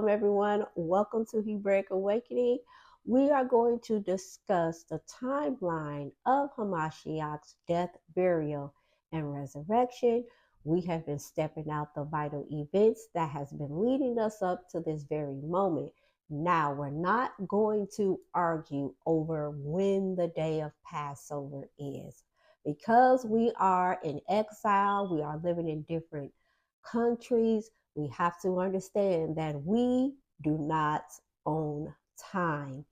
Everyone. Welcome to Hebraic Awakening. We are going to discuss the timeline of Hamashiach's death, burial, and resurrection. We have been stepping out the vital events that has been leading us up to this very moment. Now, we're not going to argue over when the day of Passover is. Because we are in exile, we are living in different countries, we have to understand that we do not own time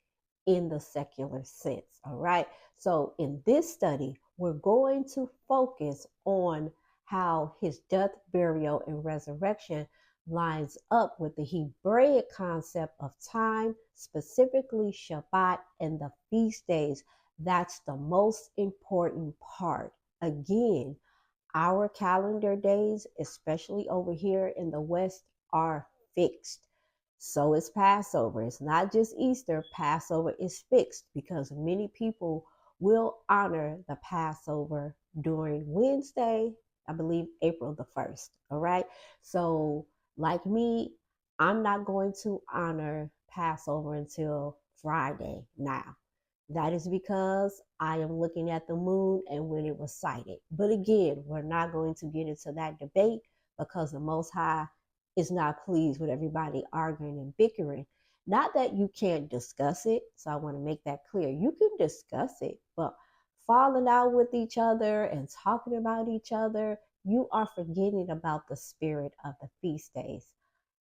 in the secular sense. All right. So in this study, we're going to focus on how his death, burial, and resurrection lines up with the Hebraic concept of time, specifically Shabbat and the feast days. That's the most important part. Again, our calendar days, especially over here in the West, are fixed. So is Passover. It's not just Easter. Passover is fixed because many people will honor the Passover during Wednesday, I believe April the 1st. All right. So, like me, I'm not going to honor Passover until Friday now. That is because I am looking at the moon and when it was sighted. But again, we're not going to get into that debate because the Most High is not pleased with everybody arguing and bickering. Not that you can't discuss it. So I want to make that clear. You can discuss it, but falling out with each other and talking about each other, you are forgetting about the spirit of the feast days.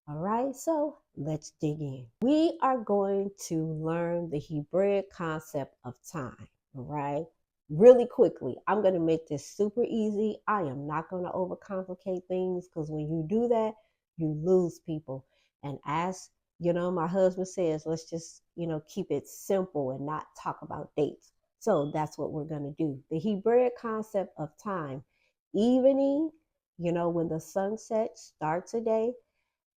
All right, so let's dig in. We are going to learn the Hebraic concept of time, all right? Really quickly. I'm going to make this super easy. I am not going to overcomplicate things because when you do that, you lose people. And as my husband says, let's just, keep it simple and not talk about dates. So that's what we're going to do. The Hebraic concept of time, evening, when the sunset starts a day,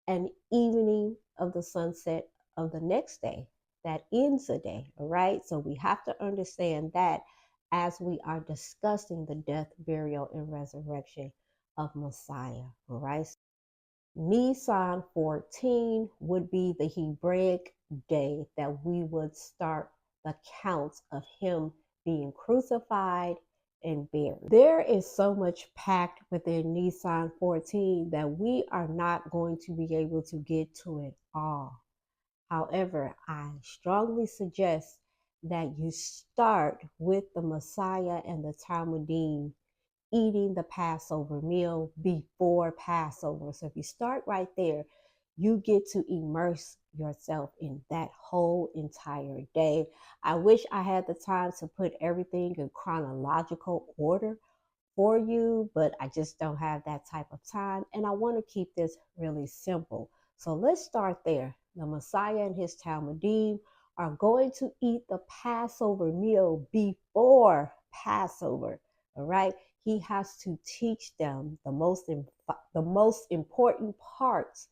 and evening of the sunset of the next day that ends the day. All right. So we have to understand that as we are discussing the death, burial, and resurrection of Messiah. All right. Nisan 14 would be the Hebraic day that we would start the counts of him being crucified and buried. There is so much packed within Nisan 14 that we are not going to be able to get to it all. However, I strongly suggest that you start with the Messiah and the Talmudim eating the Passover meal before Passover. So if you start right there, you get to immerse yourself in that whole entire day. I wish I had the time to put everything in chronological order for you, but I just don't have that type of time. And I want to keep this really simple. So let's start there. The Messiah and his Talmudim are going to eat the Passover meal before Passover. All right. He has to teach them the most important parts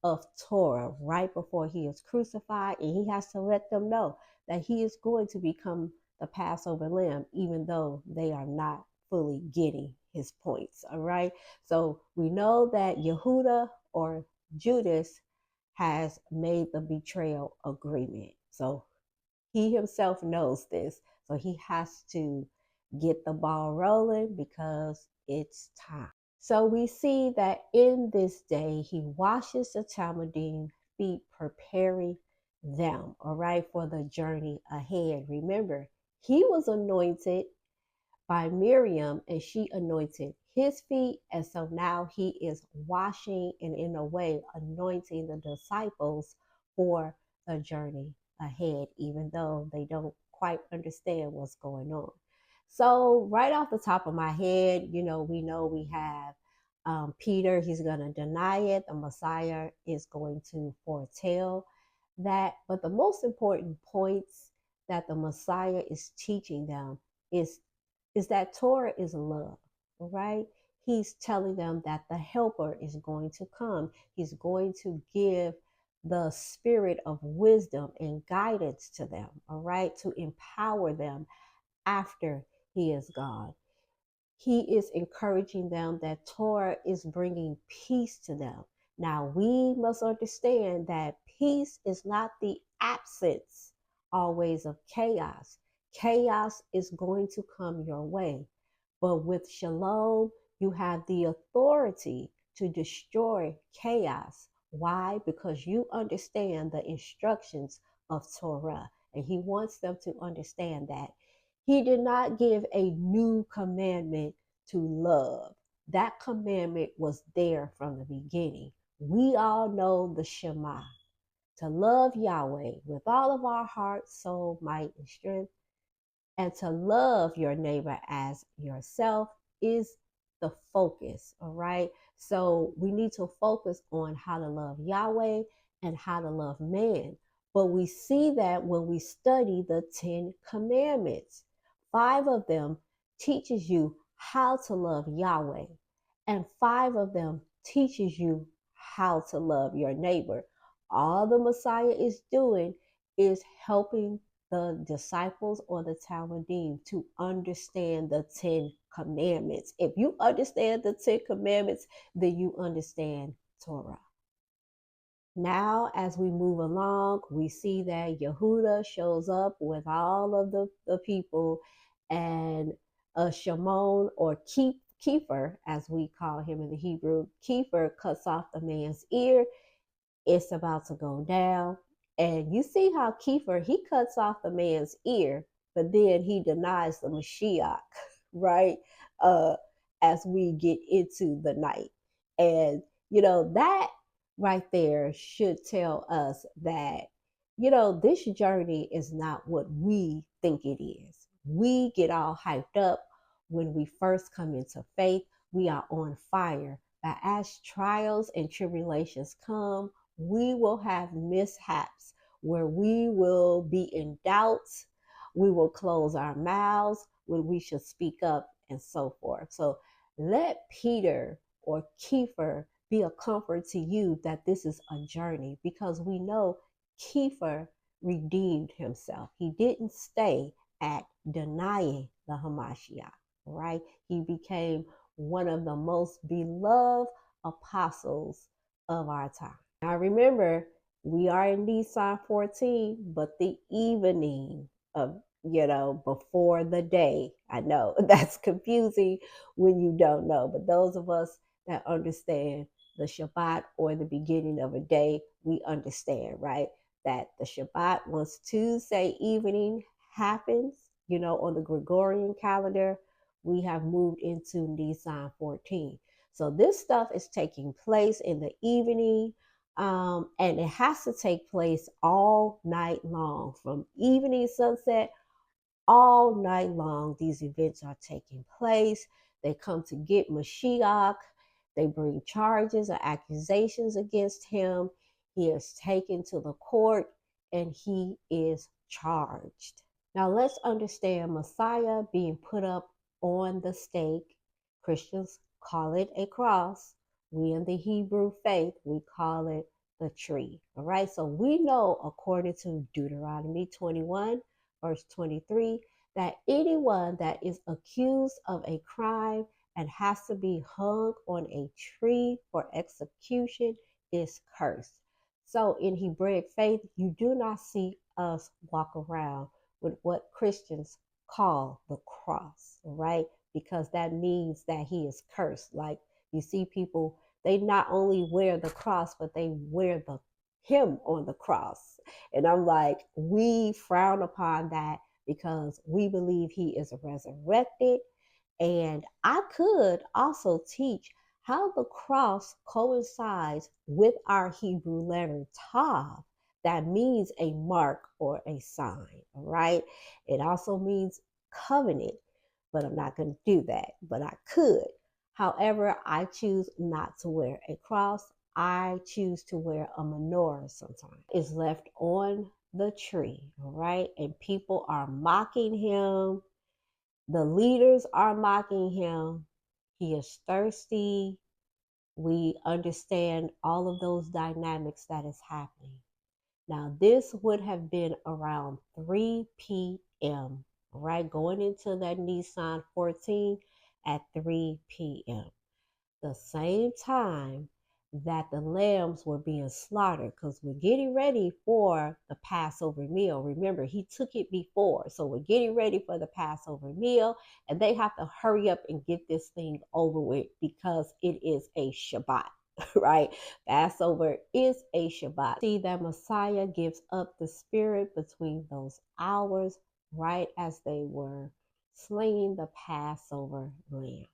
of Torah right before he is crucified. And he has to let them know that he is going to become the Passover lamb, even though they are not fully getting his points. All right. So we know that Yehuda or Judas has made the betrayal agreement. So he himself knows this. So he has to get the ball rolling because it's time. So we see that in this day, he washes the Talmudim feet, preparing them, all right, for the journey ahead. Remember, he was anointed by Miriam and she anointed his feet. And so now he is washing and in a way anointing the disciples for the journey ahead, even though they don't quite understand what's going on. So right off the top of my head, we know we have Peter, he's going to deny it. The Messiah is going to foretell that. But the most important points that the Messiah is teaching them is that Torah is love, right? He's telling them that the helper is going to come. He's going to give the spirit of wisdom and guidance to them, all right, to empower them after he is gone. He is encouraging them that Torah is bringing peace to them. Now, we must understand that peace is not the absence always of chaos. Chaos is going to come your way. But with shalom, you have the authority to destroy chaos. Why? Because you understand the instructions of Torah. And he wants them to understand that. He did not give a new commandment to love. That commandment was there from the beginning. We all know the Shema, to love Yahweh with all of our heart, soul, might, and strength, and to love your neighbor as yourself is the focus. All right. So we need to focus on how to love Yahweh and how to love man. But we see that when we study the 10 commandments, 5 of them teaches you how to love Yahweh, and 5 of them teaches you how to love your neighbor. All the Messiah is doing is helping the disciples or the Talmudim to understand the 10 commandments. If you understand the 10 commandments, then you understand Torah. Now, as we move along, we see that Yehuda shows up with all of the people, and Shimon, or Kiefer, as we call him in the Hebrew, Kiefer cuts off the man's ear. It's about to go down. And you see how Kiefer, he cuts off the man's ear, but then he denies the Mashiach, right? Uh, as we get into the night. And, that right there should tell us that, this journey is not what we think it is. We get all hyped up when we first come into faith. We are on fire. But as trials and tribulations come, we will have mishaps where we will be in doubt. We will close our mouths when we should speak up, and so forth. So let Peter or Kiefer be a comfort to you that this is a journey, because we know Kiefer redeemed himself. He didn't stay at denying the Hamashiach, right? He became one of the most beloved apostles of our time. Now remember, we are in Nisan 14, but the evening of, before the day. I know that's confusing when you don't know, but those of us that understand the Shabbat, or the beginning of a day, we understand, right? That the Shabbat, once Tuesday evening happens, on the Gregorian calendar, we have moved into Nisan 14. So this stuff is taking place in the evening. And it has to take place all night long, from evening sunset all night long. These events are taking place. They come to get Mashiach. They bring charges or accusations against him. He is taken to the court and he is charged. Now let's understand Messiah being put up on the stake. Christians call it a cross. We in the Hebrew faith, we call it the tree. All right. So we know, according to Deuteronomy 21, verse 23, that anyone that is accused of a crime and has to be hung on a tree for execution is cursed. So in Hebraic faith, you do not see us walk around with what Christians call the cross, right? Because that means that he is cursed. Like, you see people, they not only wear the cross, but they wear him on the cross. And I'm like, we frown upon that because we believe he is resurrected. And I could also teach how the cross coincides with our Hebrew letter Tav. That means a mark or a sign, all right? It also means covenant, but I'm not going to do that, but I could. However, I choose not to wear a cross. I choose to wear a menorah sometimes. It's left on the tree, all right? And people are mocking him. The leaders are mocking him. He is thirsty. We understand all of those dynamics that is happening. Now, this would have been around 3 p.m., right? Going into that Nisan 14 at 3 p.m. The same time that the lambs were being slaughtered because we're getting ready for the Passover meal. Remember, he took it before. So we're getting ready for the Passover meal, and they have to hurry up and get this thing over with because it is a Shabbat, right? Passover is a Shabbat. See that Messiah gives up the spirit between those hours, right as they were slaying the Passover lamb.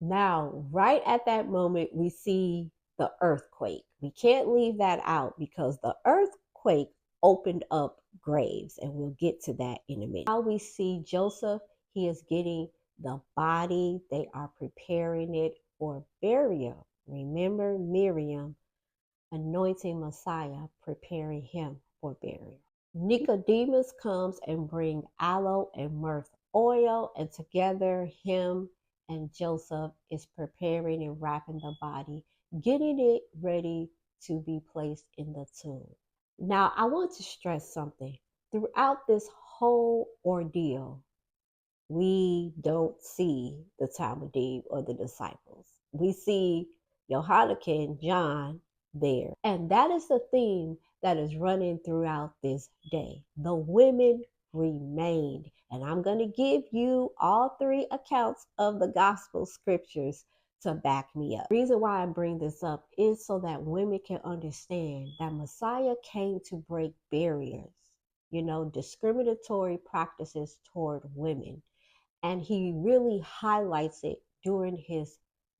Now, right at that moment, we see the earthquake. We can't leave that out because the earthquake opened up graves, and we'll get to that in a minute. Now we see Joseph, he is getting the body, they are preparing it for burial. Remember Miriam anointing Messiah, preparing him for burial. Nicodemus comes and bring aloe and myrrh oil, and together him and Joseph is preparing and wrapping the body, getting it ready to be placed in the tomb. Now, I want to stress something. Throughout this whole ordeal, we don't see the Talmudim or the disciples. We see Yohanan and John there. And that is the theme that is running throughout this day. The women remained. And I'm going to give you all three accounts of the gospel scriptures to back me up. The reason why I bring this up is so that women can understand that Messiah came to break barriers, discriminatory practices toward women. And he really highlights it during his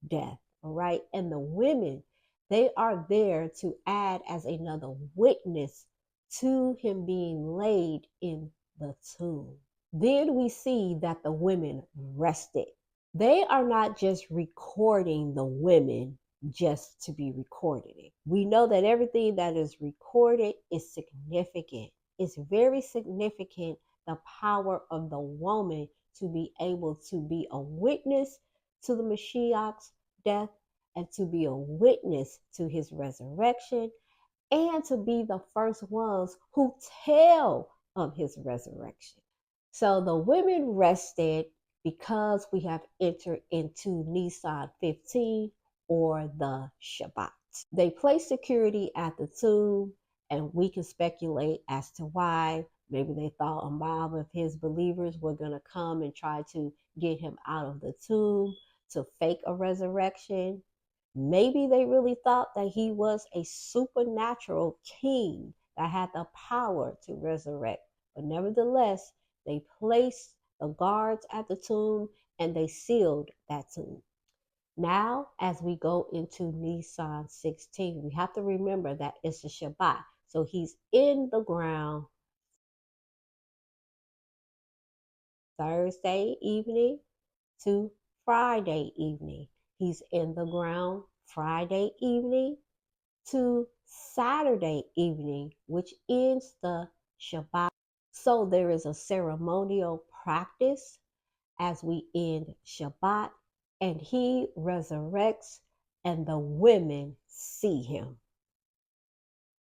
death, all right? And the women, they are there to add as another witness to him being laid in the tomb. Then we see that the women rested. They are not just recording the women just to be recording it. We know that everything that is recorded is significant. It's very significant, the power of the woman to be able to be a witness to the Mashiach's death and to be a witness to his resurrection and to be the first ones who tell of his resurrection. So the women rested because we have entered into Nisan 15, or the Shabbat. They placed security at the tomb, and we can speculate as to why. Maybe they thought a mob of his believers were going to come and try to get him out of the tomb to fake a resurrection. Maybe they really thought that he was a supernatural king that had the power to resurrect. But nevertheless, they placed the guards at the tomb and they sealed that tomb. Now, as we go into Nisan 16, we have to remember that it's a Shabbat. So he's in the ground Thursday evening to Friday evening. He's in the ground Friday evening to Saturday evening, which ends the Shabbat. So there is a ceremonial practice as we end Shabbat, and he resurrects, and the women see him.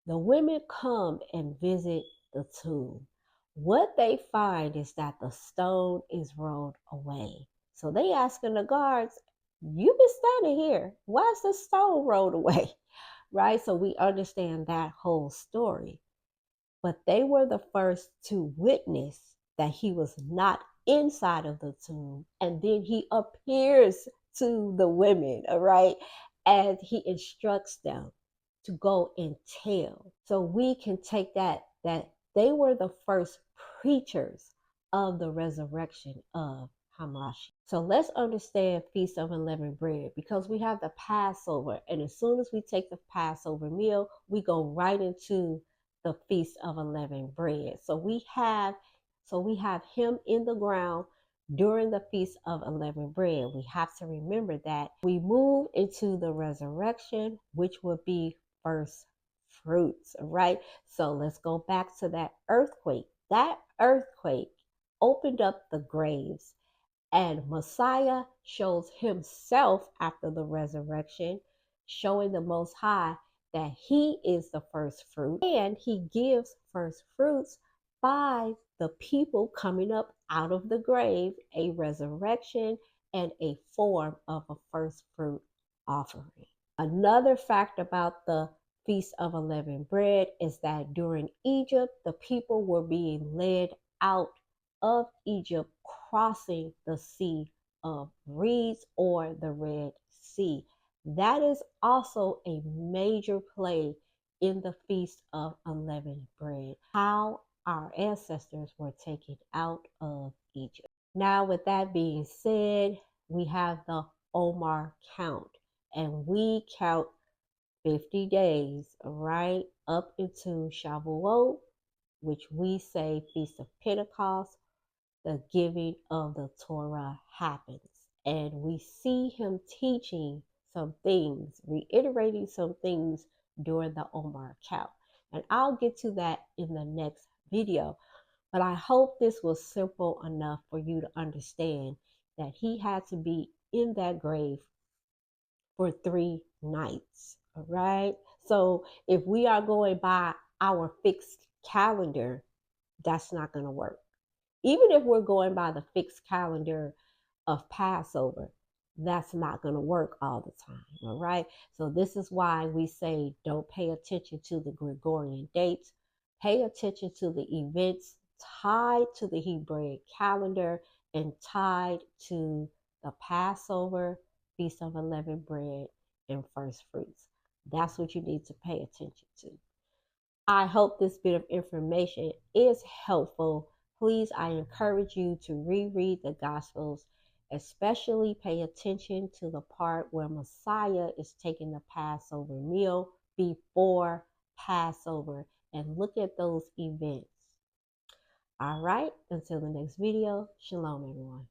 The women come and visit the tomb. What they find is that the stone is rolled away. So they asking the guards, "You've been standing here. Why is the stone rolled away?" Right? So we understand that whole story. But they were the first to witness that he was not inside of the tomb. And then he appears to the women, all right? And he instructs them to go and tell. So we can take that they were the first preachers of the resurrection of Hamashiach. So let's understand Feast of Unleavened Bread, because we have the Passover. And as soon as we take the Passover meal, we go right into the Feast of Unleavened Bread. So we have him in the ground during the Feast of Unleavened Bread. We have to remember that. We move into the resurrection, which will be first fruits, right? So let's go back to that earthquake. That earthquake opened up the graves, and Messiah shows himself after the resurrection, showing the Most High that he is the first fruit, and he gives first fruits by the people coming up out of the grave, a resurrection and a form of a first fruit offering. Another fact about the Feast of Unleavened Bread is that during Egypt, the people were being led out of Egypt, crossing the Sea of Reeds or the Red Sea. That is also a major play in the Feast of Unleavened Bread, how our ancestors were taken out of Egypt. Now, with that being said, we have the Omar count, and we count 50 days right up into Shavuot, which we say Feast of Pentecost. The giving of the Torah happens, and we see him teaching some things, reiterating some things during the Omar count. And I'll get to that in the next video. But I hope this was simple enough for you to understand that he had to be in that grave for 3 nights. All right. So if we are going by our fixed calendar, that's not going to work. Even if we're going by the fixed calendar of Passover, that's not going to work all the time. All right. So this is why we say don't pay attention to the Gregorian dates. Pay attention to the events tied to the Hebraic calendar and tied to the Passover, Feast of Unleavened Bread, and first fruits. That's what you need to pay attention to. I hope this bit of information is helpful. Please, I encourage you to reread the Gospels, especially pay attention to the part where Messiah is taking the Passover meal before Passover, and look at those events. All right, until the next video, shalom, everyone.